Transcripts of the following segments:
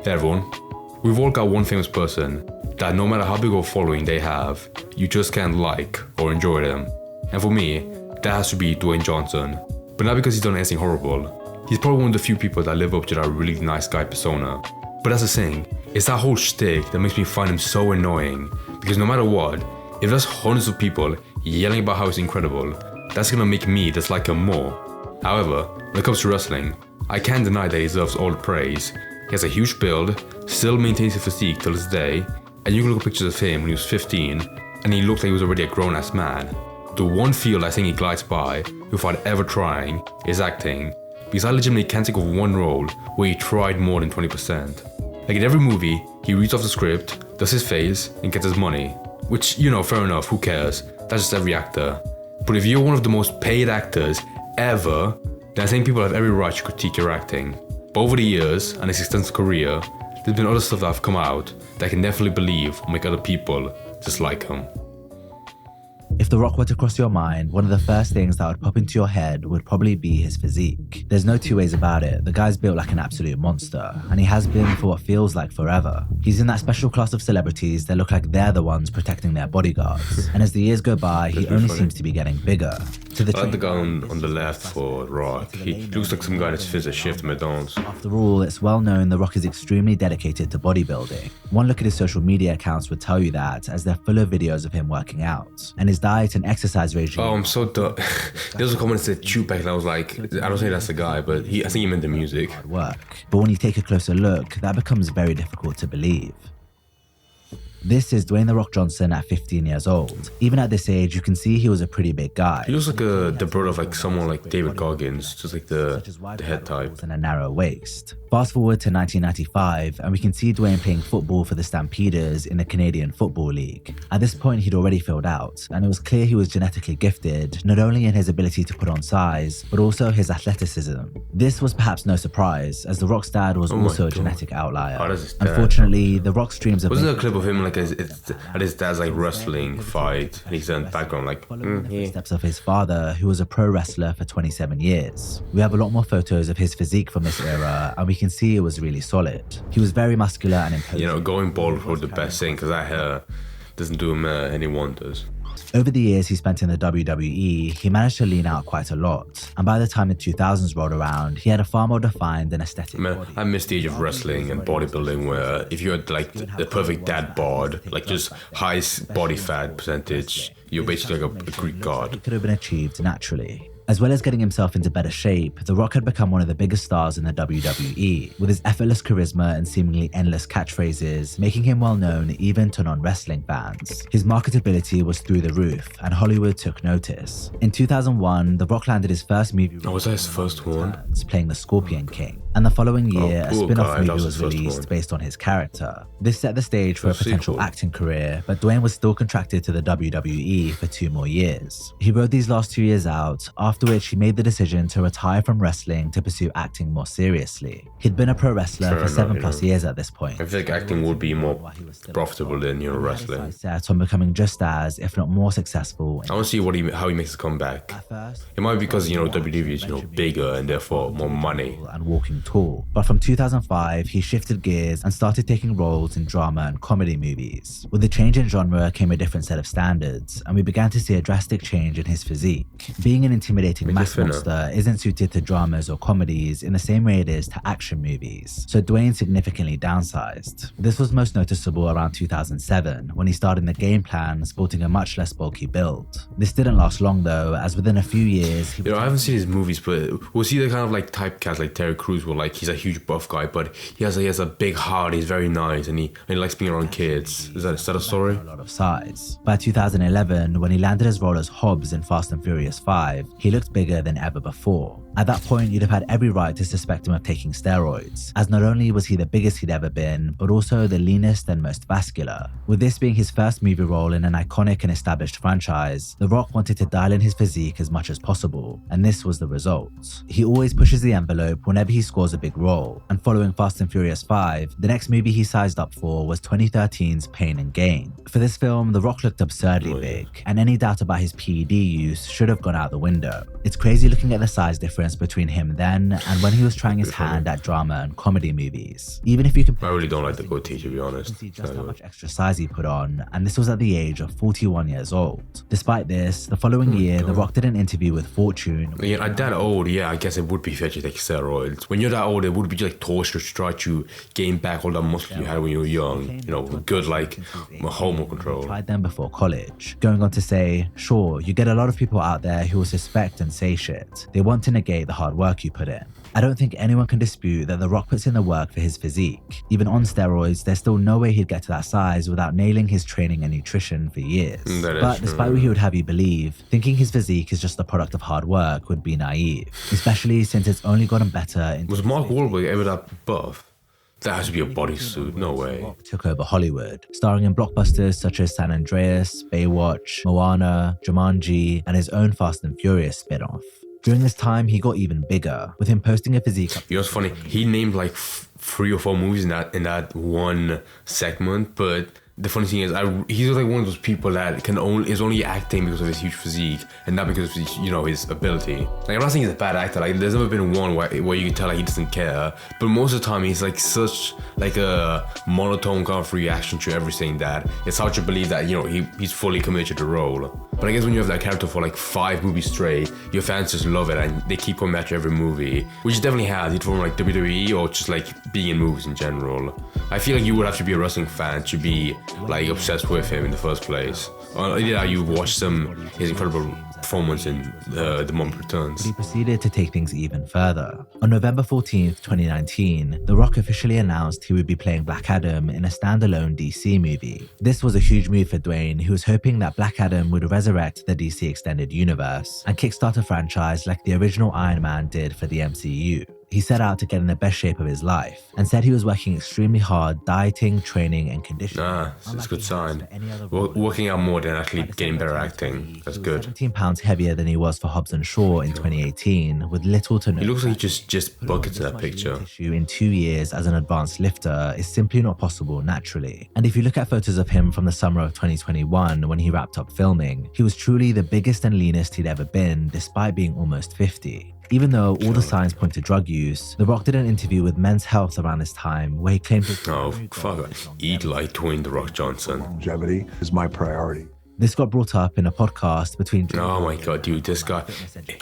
Hey everyone, we've all got one famous person that no matter how big of a following they have, you just can't like or enjoy them. And for me, that has to be Dwayne Johnson. But not because he's done anything horrible. He's probably one of the few people that live up to that really nice guy persona. But that's the thing, it's that whole shtick that makes me find him so annoying. Because no matter what, if there's hundreds of people yelling about how he's incredible, that's gonna make me dislike him more. However, when it comes to wrestling, I can't deny that he deserves all the praise. He has a huge build, still maintains his physique till this day, and you can look at pictures of him when he was 15, and he looked like he was already a grown-ass man. The one field I think he glides by, without ever trying, is acting, because I legitimately can't think of one role where he tried more than 20%. Like in every movie, he reads off the script, does his face, and gets his money. Which, fair enough, who cares? That's just every actor. But if you're one of the most paid actors ever, then I think people have every right to critique your acting. But over the years, and his extensive career, there's been other stuff that have come out that I can definitely believe will make other people dislike him. If The Rock were to cross your mind, one of the first things that would pop into your head would probably be his physique. There's no two ways about it, the guy's built like an absolute monster, and he has been for what feels like forever. He's in that special class of celebrities that look like they're the ones protecting their bodyguards, and as the years go by, he only seems to be getting bigger. I like the guy on the left for Rock. He looks like some guy that's fit a shift at McDonald's. After all, it's well known The Rock is extremely dedicated to bodybuilding. One look at his social media accounts would tell you that, as they're full of videos of him working out. And his diet and exercise regime. Oh, I'm so dumb. There was a comment that said Tupac, and I was like, I don't think that's the guy, but I think he meant the music. Work. But when you take a closer look, that becomes very difficult to believe. This is Dwayne The Rock Johnson at 15 years old. Even at this age, you can see he was a pretty big guy. He looks like the brother of like someone like David Goggins, just like the head type. And a narrow waist. Fast forward to 1995, and we can see Dwayne playing football for the Stampeders in the Canadian Football League. At this point, he'd already filled out, and it was clear he was genetically gifted, not only in his ability to put on size, but also his athleticism. This was perhaps no surprise, as The Rock's dad was also a genetic outlier. Unfortunately, The Rock's dreams of wasn't there a clip of him like at his dad's like wrestling fight, and he's in the background like the steps of his father, who was a pro wrestler for 27 years. We have a lot more photos of his physique from this era, and we can see it was really solid. He was very muscular and imposing. Going bald was the best thing, because that hair doesn't do him any wonders. Over the years he spent in the WWE, he managed to lean out quite a lot, and by the time the 2000s rolled around, he had a far more defined and aesthetic body. I missed the age of wrestling and bodybuilding where if you had like the perfect dad bod, like just high body fat percentage, you're basically like a Greek god. It could have been achieved naturally. As well as getting himself into better shape, The Rock had become one of the biggest stars in the WWE, with his effortless charisma and seemingly endless catchphrases, making him well known even to non-wrestling fans. His marketability was through the roof, and Hollywood took notice. In 2001, The Rock landed his first movie role, was that his first one? Playing the Scorpion King. And the following year, a spin-off movie was released based on his character. This set the stage for a potential acting career, but Dwayne was still contracted to the WWE for 2 more years. He rode these last 2 years out, after which he made the decision to retire from wrestling to pursue acting more seriously. He'd been a pro wrestler for 7+ years at this point. I feel like acting would be more profitable than wrestling. Set on becoming just as, if not more successful. I want to see how he makes a comeback. It might be because WWE is bigger and therefore more money. And walking tall. But from 2005, he shifted gears and started taking roles in drama and comedy movies. With the change in genre came a different set of standards, and we began to see a drastic change in his physique. Being an intimidating mass monster isn't suited to dramas or comedies in the same way it is to action movies, so Dwayne significantly downsized. This was most noticeable around 2007, when he starred in The Game Plan, sporting a much less bulky build. This didn't last long though, as within a few years I haven't seen his movies, but was he the kind of like typecast like Terry Crews, where like he's a huge buff guy, but he has a big heart, he's very nice, and he likes being around kids. Is that a story? A lot of size. By 2011, when he landed his role as Hobbs in Fast and Furious 5, he looked bigger than ever before. At that point, you'd have had every right to suspect him of taking steroids, as not only was he the biggest he'd ever been, but also the leanest and most vascular. With this being his first movie role in an iconic and established franchise, The Rock wanted to dial in his physique as much as possible, and this was the result. He always pushes the envelope whenever he scores scores a big role. And following Fast and Furious 5, the next movie he sized up for was 2013's Pain and Gain. For this film, The Rock looked absurdly big, and any doubt about his PED use should have gone out the window. It's crazy looking at the size difference between him then and when he was trying his hand at drama and comedy movies. Even if you compare, I really don't like the goatee, to be honest. you can see just how much extra size he put on, and this was at the age of 41 years old. Despite this, the following year, The Rock did an interview with Fortune. Yeah, at that old, yeah, I guess it would be fair to take steroids. When you're that old, it would be like torturous to try to gain back all that muscle you had when you were young. You know, good like hormone control. Tried them before college, going on to say, sure, you get a lot of people out there who will suspect and say shit. They want to negate the hard work you put in. I don't think anyone can dispute that The Rock puts in the work for his physique. Even on steroids, there's still no way he'd get to that size without nailing his training and nutrition for years. But despite what he would have you believe, thinking his physique is just the product of hard work would be naive, especially since it's only gotten better. Was Mark Wahlberg ever that buff? That has to be a bodysuit, no way. Took over Hollywood, starring in blockbusters such as San Andreas, Baywatch, Moana, Jumanji, and his own Fast and Furious spin-off. During this time, he got even bigger, with him posting a physique. You know what's funny? He named like 3 or 4 movies in that one segment, but the funny thing is, he's like one of those people that is only acting because of his huge physique and not because of his, his ability. Like, I'm not saying he's a bad actor. Like, there's never been one where you can tell like he doesn't care. But most of the time, he's like such like a monotone kind of reaction to everything that it's hard to believe that he's fully committed to the role. But I guess when you have that character for like 5 movies straight, your fans just love it and they keep coming back to every movie, which he definitely has, either from like WWE or just like being in movies in general. I feel like you would have to be a wrestling fan to be like obsessed with him in the first place. Yeah, you watch his incredible performance in The Moment Returns. He proceeded to take things even further. On November 14th, 2019, The Rock officially announced he would be playing Black Adam in a standalone DC movie. This was a huge move for Dwayne, who was hoping that Black Adam would resurrect the DC Extended Universe and kickstart a franchise like the original Iron Man did for the MCU. He set out to get in the best shape of his life and said he was working extremely hard, dieting, training, and conditioning. It's a good sign. Working out more than actually getting better acting. That's good. 17 pounds heavier than he was for Hobbs and Shaw in 2018, with little to no. He looks like he just buckets in that picture. In 2 years as an advanced lifter is simply not possible naturally. And if you look at photos of him from the summer of 2021 when he wrapped up filming, he was truly the biggest and leanest he'd ever been, despite being almost 50. Even though all the signs point to drug use, The Rock did an interview with Men's Health around this time where he claimed eat like Dwayne The Rock Johnson. Longevity is my priority. This got brought up in a podcast between... Oh my god, dude, this guy.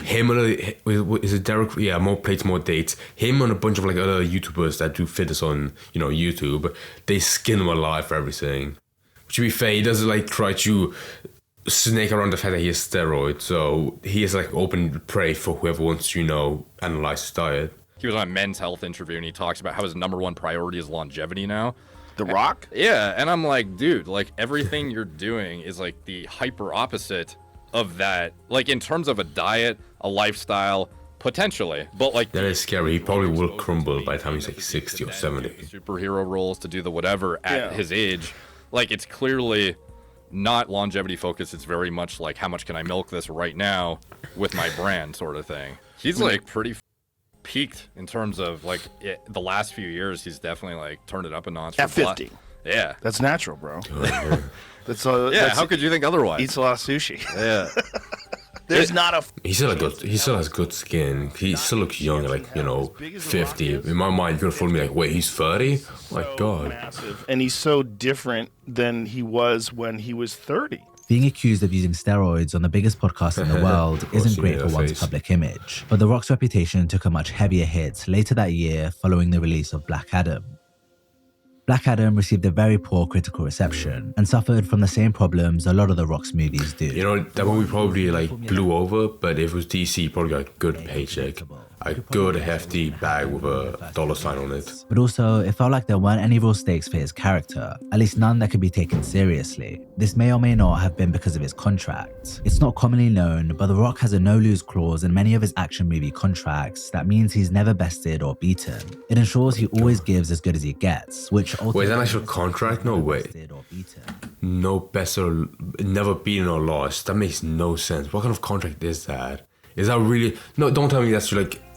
Him and is it Derek? Yeah, More Plates, More Dates. Him and a bunch of like other YouTubers that do fitness on, YouTube, they skin him alive for everything. To be fair, he doesn't like try to snake around the fact that he has steroids, so he is like open prey for whoever wants to, analyze his diet. He was on a Men's Health interview and he talks about how his #1 priority is longevity now. The Rock? Yeah, and I'm like, dude, like everything you're doing is like the hyper opposite of that. Like in terms of a diet, a lifestyle, potentially, but like that is scary. He probably will crumble by the time he's like 60 or 70. Superhero roles to do the whatever at his age. Like it's clearly not longevity focused. It's very much like, how much can I milk this right now with my brand sort of thing. He's like pretty peaked in terms of like the last few years. He's definitely like turned it up a notch. At 50. Yeah. That's natural, bro. That's how could you think otherwise? Eats a lot of sushi. Yeah. There's not a... He still has good skin. He still looks young, like, 50. In my mind, you're gonna fool me like, wait, he's 30? Oh my god. Massive. And he's so different than he was when he was 30. Being accused of using steroids on the biggest podcast in the world isn't great for one's public image. But The Rock's reputation took a much heavier hit later that year following the release of Black Adam. Black Adam received a very poor critical reception and suffered from the same problems a lot of The Rock's movies do. That movie probably blew over, but if it was DC, probably got a good paycheck. A good hefty bag with a dollar sign on it. But also, it felt like there weren't any real stakes for his character, at least none that could be taken seriously. This may or may not have been because of his contract. It's not commonly known, but The Rock has a no-lose clause in many of his action movie contracts that means he's never bested or beaten. It ensures he always gives as good as he gets, which ultimately... Wait, is that an actual contract? No way. No bested, never beaten or lost. That makes no sense. What kind of contract is that? Is that really... No, don't tell me that's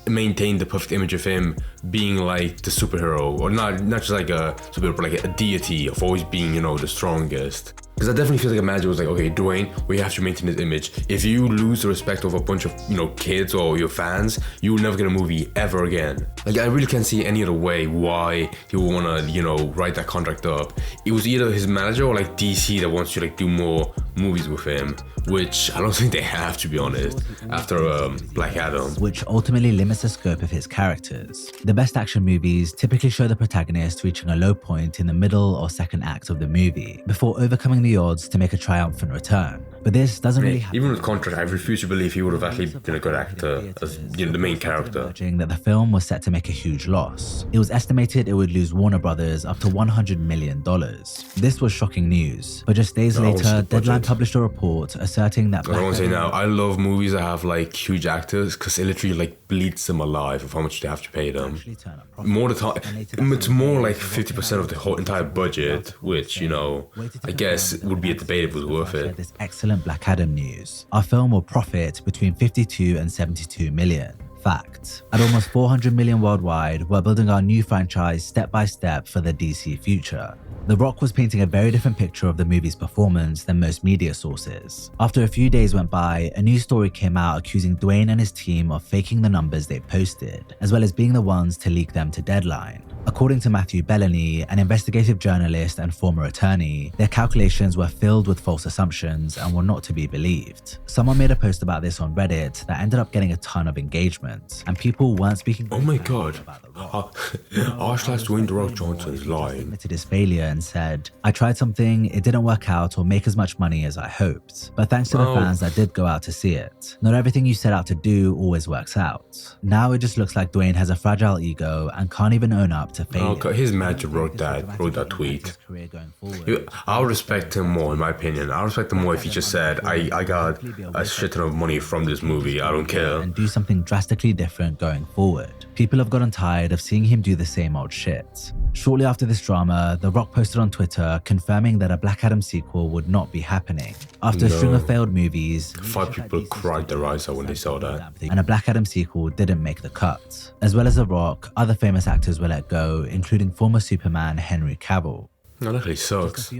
maintain the perfect image of him being like the superhero, or not just like a superhero, but like a deity of always being, you know, the strongest. Because I definitely feel like a manager was like, okay, Dwayne, we have to maintain this image. If you lose the respect of a bunch of, you know, kids or your fans, you will never get a movie ever again. Like, I really can't see any other way why he would want to, you know, write that contract up. It was either his manager or like DC that wants to like do more movies with him, which I don't think they have, to be honest, after Black Adam. Which ultimately limits the scope of his characters. The best action movies typically show the protagonist reaching a low point in the middle or second act of the movie, before overcoming the odds to make a triumphant return. But this doesn't really happen. Even with Contract, I refuse to believe he would have actually been a good actor as, you know, the main character. That the film was set to make a huge loss. It was estimated it would lose Warner Brothers up to $100 million. This was shocking news, but just days later, Deadline published a report asserting that I want to say now, I love movies that have like huge actors because it literally like bleeds them alive of how much they have to pay them. More the time, it's more like 50% of the whole entire budget, which, you know, I guess would be a debate if it was worth it. This excellent Black Adam news. Our film will profit between 52 and 72 million. Fact. At almost 400 million worldwide, we're building our new franchise step by step for the DC future. The Rock was painting a very different picture of the movie's performance than most media sources. After a few days went by, a news story came out accusing Dwayne and his team of faking the numbers they posted, as well as being the ones to leak them to Deadline. According to Matthew Bellany, an investigative journalist and former attorney, their calculations were filled with false assumptions and were not to be believed. Someone made a post about this on Reddit that ended up getting a ton of engagement, and people weren't speaking. Oh my god, Dwayne The Rock Johnson's lying. Admitted his failure and said, "I tried something, it didn't work out or make as much money as I hoped. But thanks to the fans that did go out to see it. Not everything you set out to do always works out." Now it just looks like Dwayne has a fragile ego and can't even own up to failure. Oh, his manager wrote that tweet. I'll respect him more, in my opinion. I'll respect him more if he just said, I got a shit ton of money from this movie, I don't care. And do something drastically different going forward. People have gotten tired of seeing him do the same old shit. Shortly after this drama, The Rock posted on Twitter confirming that a Black Adam sequel would not be happening. After a string of failed movies, 5 people cried their eyes out when they saw that. And a Black Adam sequel didn't make the cut. As well as The Rock, other famous actors were let go, including former Superman Henry Cavill. No, that really sucks.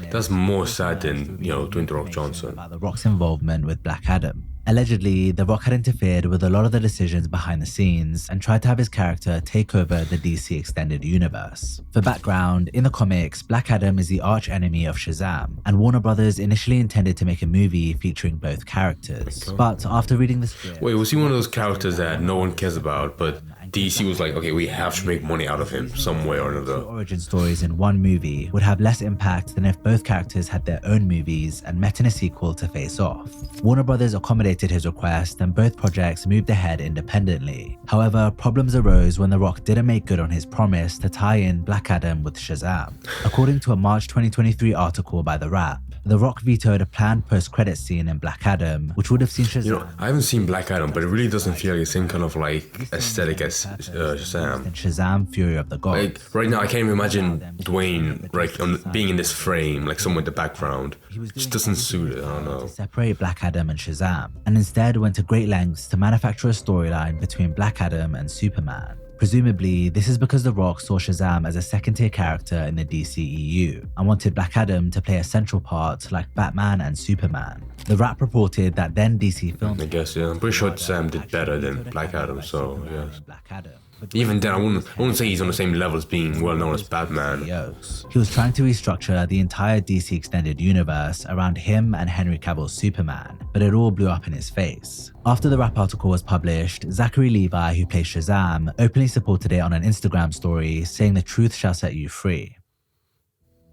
That's more sad than, you know, Dwayne The Rock Johnson. About The Rock's involvement with Black Adam. Allegedly, The Rock had interfered with a lot of the decisions behind the scenes and tried to have his character take over the DC Extended Universe. For background, in the comics, Black Adam is the arch enemy of Shazam, and Warner Brothers initially intended to make a movie featuring both characters. But after reading the script... Wait, was he one of those characters that no one cares about, but DC was like, okay, we have to make money out of him some way or another? Origin stories in one movie would have less impact than if both characters had their own movies and met in a sequel to face off. Warner Brothers accommodated his request and both projects moved ahead independently. However, problems arose when The Rock didn't make good on his promise to tie in Black Adam with Shazam. According to a March 2023 article by The Wrap, The Rock vetoed a planned post-credit scene in Black Adam, which would have seen Shazam. You know, I haven't seen Black Adam, but it really doesn't feel like the same kind of like aesthetic as Shazam. And Shazam: Fury of the Gods. Like right now, I can't even imagine Dwayne like being in this frame, like somewhere in the background. It just doesn't suit it. I don't know. To separate Black Adam and Shazam, and instead went to great lengths to manufacture a storyline between Black Adam and Superman. Presumably, this is because The Rock saw Shazam as a second-tier character in the DCEU and wanted Black Adam to play a central part like Batman and Superman. The Wrap reported that then DC Films... I guess, yeah. I'm pretty sure Sam did better than Black Adam, so yes. Even then, I wouldn't say he's on the same level as being well known as Batman. He was trying to restructure the entire DC Extended Universe around him and Henry Cavill's Superman, but it all blew up in his face. After the Wrap article was published, Zachary Levi, who plays Shazam, openly supported it on an Instagram story, saying the truth shall set you free.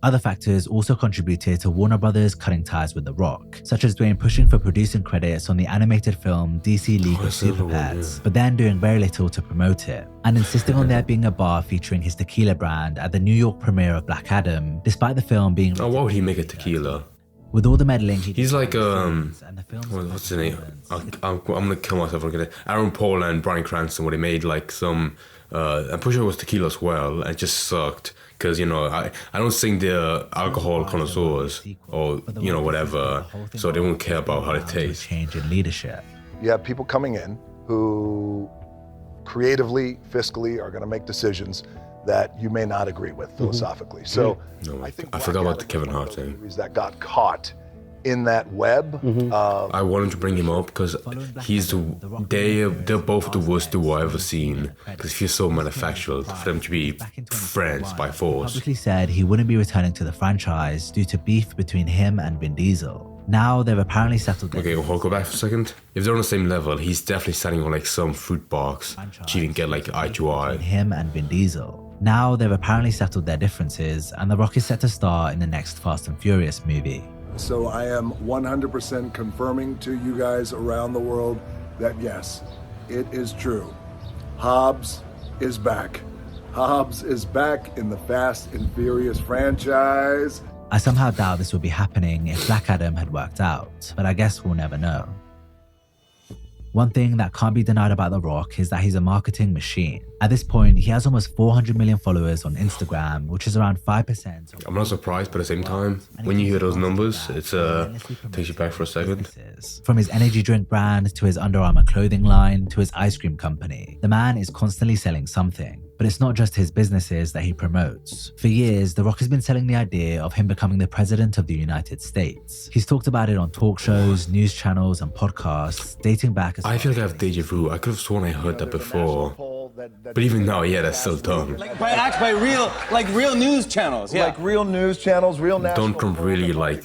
Other factors also contributed to Warner Brothers cutting ties with The Rock, such as Dwayne pushing for producing credits on the animated film DC League of Super Pets, but then doing very little to promote it, and insisting on there being a bar featuring his tequila brand at the New York premiere of Black Adam, despite the film being... Oh, why would he make a tequila? With all the meddling he's like what's his name? I'm gonna kill myself looking at it. Aaron Paul and Bryan Cranston, where they made like some I'm pretty sure it was tequila as well, and it just sucked. Because, you know, I don't think they're alcohol connoisseurs or, you know, whatever, so they won't care about how it tastes. Change in leadership. You have people coming in who creatively, fiscally, are going to make decisions that you may not agree with philosophically. So No, I think I forgot about the Blackadder Kevin was one Hart of those thing. movies that got caught in that web. I wanted to bring him up because he's they're both the worst duo I've ever seen. Because he feels so manufactured for them to be friends by force. Publicly said he wouldn't be returning to the franchise due to beef between him and Vin Diesel. Now they've apparently settled their Okay, I'll go back for a second. If they're on the same level, he's definitely standing on like some fruit box to even get like eye to eye. him and Vin Diesel. Now they've apparently settled their differences, and The Rock is set to star in the next Fast and Furious movie. So I am 100% confirming to you guys around the world that yes, it is true. Hobbs is back. Hobbs is back in the Fast and Furious franchise. I somehow doubt this would be happening if Black Adam had worked out, but I guess we'll never know. One thing that can't be denied about The Rock is that he's a marketing machine. At this point, he has almost 400 million followers on Instagram, which is around 5% of I'm not surprised, but at the same time, when you hear those numbers, it's takes you back for a second. businesses. From his energy drink brand to his Under Armour clothing line to his ice cream company, the man is constantly selling something. But it's not just his businesses that he promotes. For years, The Rock has been selling the idea of him becoming the president of the United States. He's talked about it on talk shows, news channels, and podcasts, dating back as I feel like I have deja vu. I could have sworn I heard that before. But even now, yeah, that's still dumb. By real news channels, yeah. Like real news channels, real national. Don't Trump really like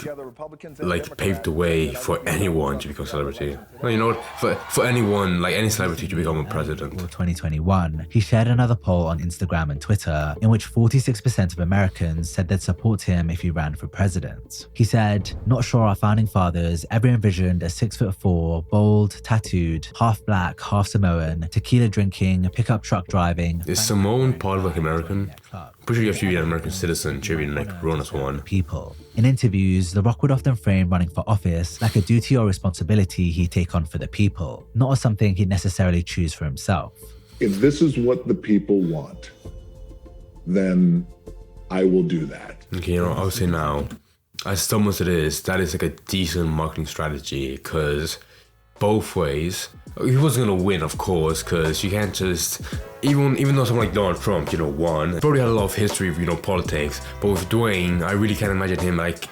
paved the way for anyone to become a celebrity? No, you know what? For anyone, like any celebrity to become a president. 2021, he shared another poll on Instagram and Twitter in which 46% of Americans said they'd support him if he ran for president. He said, "Not sure our founding fathers ever envisioned a 6'4", bold, tattooed, half black, half Samoan, tequila drinking, pickup truck driving." Is Samoan part of like American? I'm pretty sure you have to be an American citizen to even like run as one. People. In interviews, The Rock would often frame running for office like a duty or responsibility he'd take on for the people, not as something he'd necessarily choose for himself. If this is what the people want, then I will do that. Okay, you know, I would say now, as dumb as it is, that is like a decent marketing strategy because both ways, he wasn't gonna win, of course, because you can't just, even though someone like Donald Trump, won, probably had a lot of history of, politics, but with Dwayne, I really can't imagine him, like,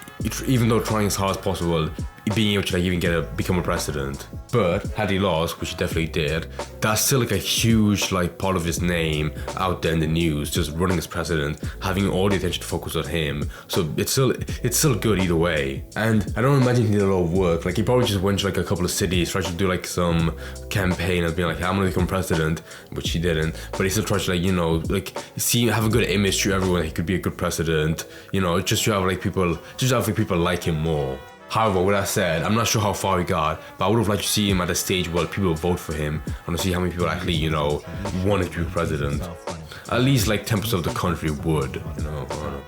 even though trying as hard as possible, being able to like even become a president. But had he lost, which he definitely did, that's still like a huge like part of his name out there in the news, just running as president, having all the attention focused on him. So it's still good either way. And I don't imagine he did a lot of work. Like he probably just went to like a couple of cities, tried to do like some campaign of being like, I'm gonna become president, which he didn't. But he still tried to have a good image to everyone. He could be a good president, just to have people like him more. However, with that said, I'm not sure how far he got, but I would have liked to see him at a stage where people vote for him. I want to see how many people actually, wanted to be president. At least like 10% of the country would, I don't know.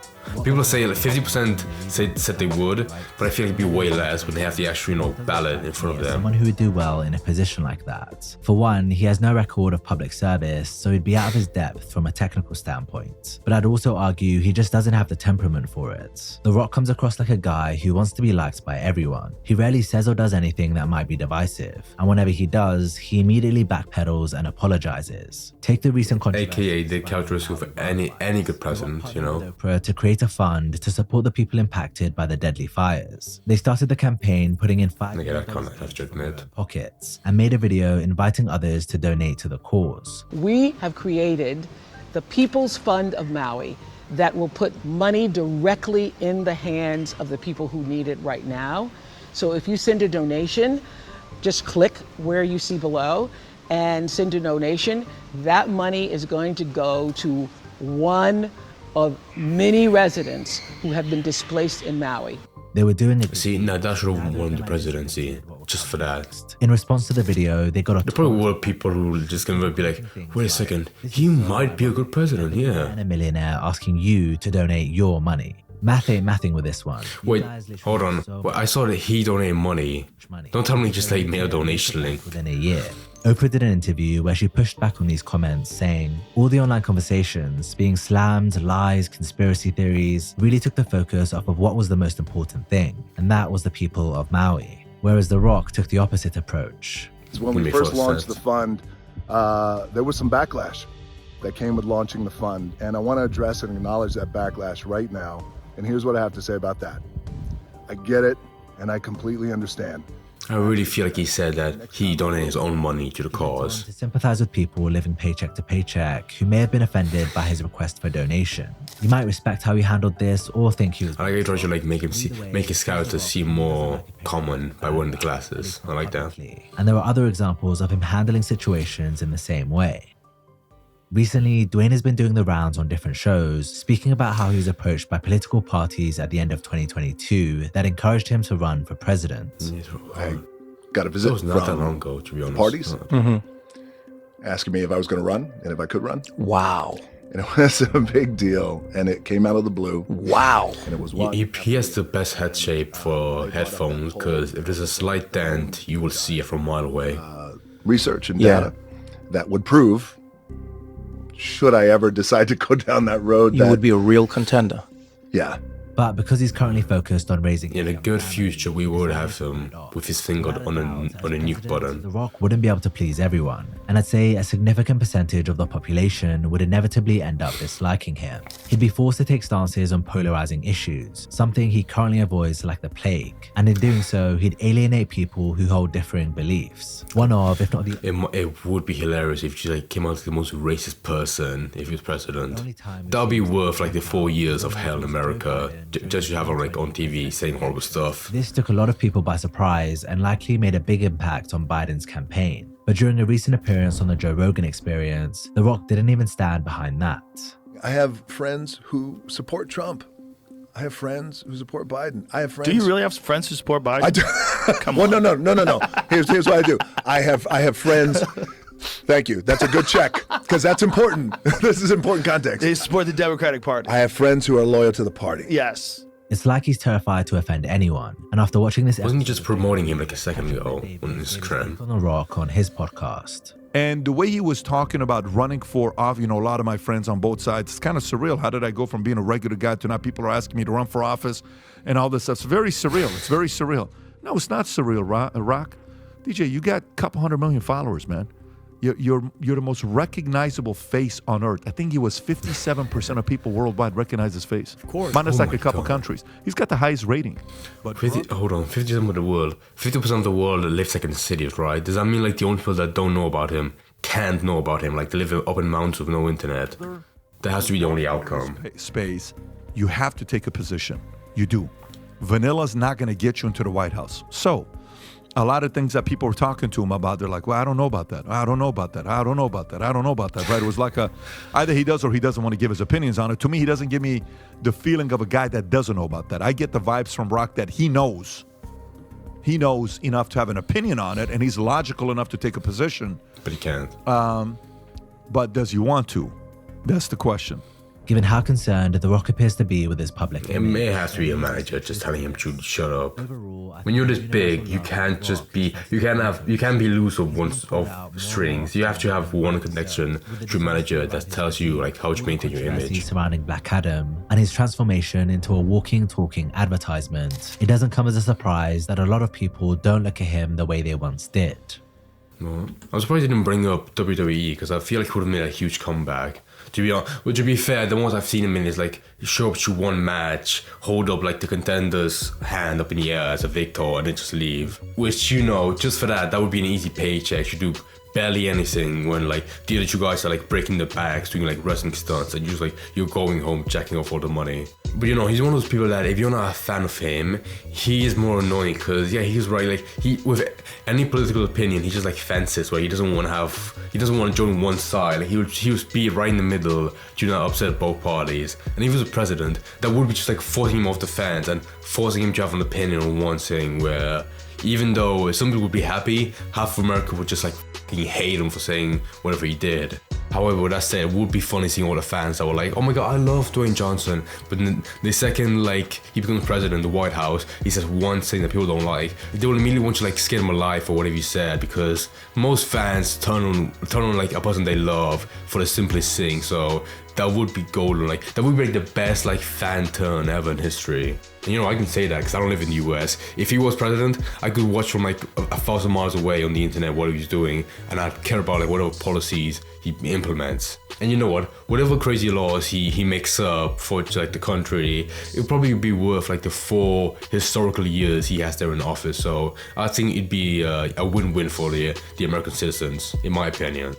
People say like 50% said they would, but I feel like it'd be way less when they have the actual, ballot in front of them. Someone who would do well in a position like that. For one, he has no record of public service, so he'd be out of his depth from a technical standpoint. But I'd also argue he just doesn't have the temperament for it. The Rock comes across like a guy who wants to be liked by everyone. He rarely says or does anything that might be divisive, and whenever he does, he immediately backpedals and apologizes. Take the recent controversy, AKA the characteristic of any good president, to create a fund to support the people impacted by the deadly fires. They started the campaign putting in $5 pockets and made a video inviting others to donate to the cause. We have created the People's Fund of Maui that will put money directly in the hands of the people who need it right now. So if you send a donation, just click where you see below and send a donation. That money is going to go to one of many residents who have been displaced in Maui. They were doing it. See, now that should have won the presidency, just for that. In response to the video, they got a there probably were people who were just gonna be like, wait a second, he might be a good president, yeah. And a millionaire asking you to donate your money. Math ain't mathing with this one. Wait, hold on. Well, I saw that he donated money. Don't tell me just like made a donation link. Within a year. Oprah did an interview where she pushed back on these comments, saying, all the online conversations, being slammed, lies, conspiracy theories, really took the focus off of what was the most important thing, and that was the people of Maui. Whereas The Rock took the opposite approach. When we first launched the fund, there was some backlash that came with launching the fund, and I want to address and acknowledge that backlash right now. And here's what I have to say about that. I get it, and I completely understand. I really feel like he said that he donated his own money to the cause. To sympathize with people living paycheck to paycheck who may have been offended by his request for donation. You might respect how he handled this or think he was... I like how he tried to like make his character seem more common by wearing the glasses. I like that. And there are other examples of him handling situations in the same way. Recently, Dwayne has been doing the rounds on different shows, speaking about how he was approached by political parties at the end of 2022 that encouraged him to run for president. I got a visit It was not that from long ago, to be honest. parties asking me if I was going to run and if I could run. Wow. And it was a big deal, and it came out of the blue. Wow. And it was one. He has the best head shape for headphones because if there's a slight dent, you will see it from a mile away. Research and data that would prove, should I ever decide to go down that road, You would be a real contender. yeah. But because he's currently focused on raising... In a good future, we would have him with his finger on a nuke button. The Rock wouldn't be able to please everyone, and I'd say a significant percentage of the population would inevitably end up disliking him. He'd be forced to take stances on polarizing issues, something he currently avoids like the plague, and in doing so, he'd alienate people who hold differing beliefs. One of, if not the... It would be hilarious if he like came out as the most racist person if he was president. That'd be worth like the 4 years of hell in America. Just to have him like on TV saying horrible stuff. This took a lot of people by surprise and likely made a big impact on Biden's campaign. But during a recent appearance on the Joe Rogan Experience, The Rock didn't even stand behind that. I have friends who support Trump. I have friends who support Biden. I have friends. Do you really have friends who support Biden? I do. Come well, on. No. Here's what I do. I have friends. Thank you. That's a good check because that's important. This is important context. They support the Democratic Party. I have friends who are loyal to the party. Yes. It's like he's terrified to offend anyone. And after watching this Wasn't he just promoting him like a second ago on Instagram? on The Rock on his podcast. And the way he was talking about running for office, a lot of my friends on both sides, it's kind of surreal. How did I go from being a regular guy to now people are asking me to run for office and all this stuff? It's very surreal. It's very surreal. No, it's not surreal, Rock. DJ, you got a couple 100 million followers, man. You're the most recognizable face on earth. I think he was 57% of people worldwide recognize his face. Of course. Minus like a couple countries. He's got the highest rating. But 50% of the world. 50% of the world lives like in cities, right? Does that mean like the only people that don't know about him can't know about him? Like they live up in mountains with no internet. That has to be the only outcome. Space. You have to take a position. You do. Vanilla's not going to get you into the White House. So, a lot of things that people were talking to him about, they're like, well, I don't know about that. I don't know about that. I don't know about that. I don't know about that, right? It was like either he does or he doesn't want to give his opinions on it. To me, he doesn't give me the feeling of a guy that doesn't know about that. I get the vibes from Rock that he knows. He knows enough to have an opinion on it, and he's logical enough to take a position. But he can't. But does he want to? That's the question. Given how concerned The Rock appears to be with his public It may have to be a manager just telling him to shut up. When you're this big, you can't be loose of strings. You have to have one connection to a manager that tells you like how to maintain your image. Surrounding Black Adam and his transformation into a walking, talking advertisement, it doesn't come as a surprise that a lot of people don't look at him the way they once did. No. I'm surprised he didn't bring up WWE because I feel like he would have made a huge comeback. To be fair, the ones I've seen him in is like show up to one match, hold up like the contender's hand up in the air as a victor, and then just leave. Which just for that would be an easy paycheck. You do barely anything when like the other two guys are like breaking the backs, doing like wrestling stunts, and you're going home jacking off all the money. But he's one of those people that if you're not a fan of him, he is more annoying because he's right. Like with any political opinion, he just like fences where he doesn't want to join one side. Like he would be right in the middle, do not upset both parties. And if he was a president, that would be just like forcing him off the fence and forcing him to have an opinion on one thing. Where even though some people would be happy, half of America would just like hate him for saying whatever he did. However, with that said, it would be funny seeing all the fans that were like, oh my god, I love Dwayne Johnson. But then the second like he becomes president in the White House, he says one thing that people don't like, they will immediately want to like skin him alive for whatever he said, because most fans turn on like a person they love for the simplest thing. So that would be golden. Like, that would be like the best like fan turn ever in history. And, you know, I can say that because I don't live in the US. If he was president, I could watch from like 1,000 miles away on the internet what he was doing, and I'd care about like whatever policies he implements. And you know what? Whatever crazy laws he makes up for like the country, it would probably be worth like the 4 historical years he has there in office. So I think it'd be a win-win for the American citizens, in my opinion.